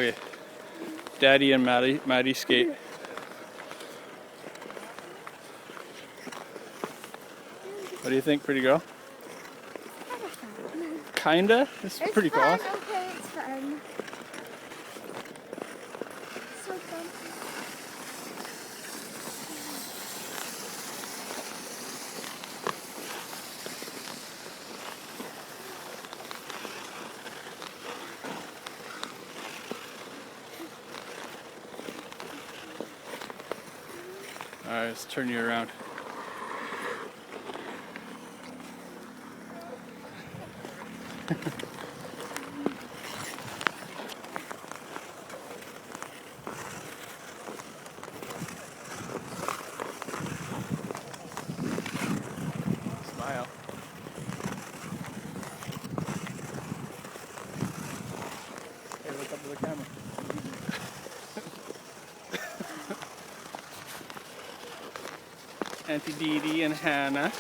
Okay. Daddy and Maddie skate. What do you think, pretty girl? Kinda? It's pretty fun. fast. Okay, it's fun. So fun. Alright, let's turn you around. Smile. Hey, look up to the camera. Auntie Dee Dee and Hannah.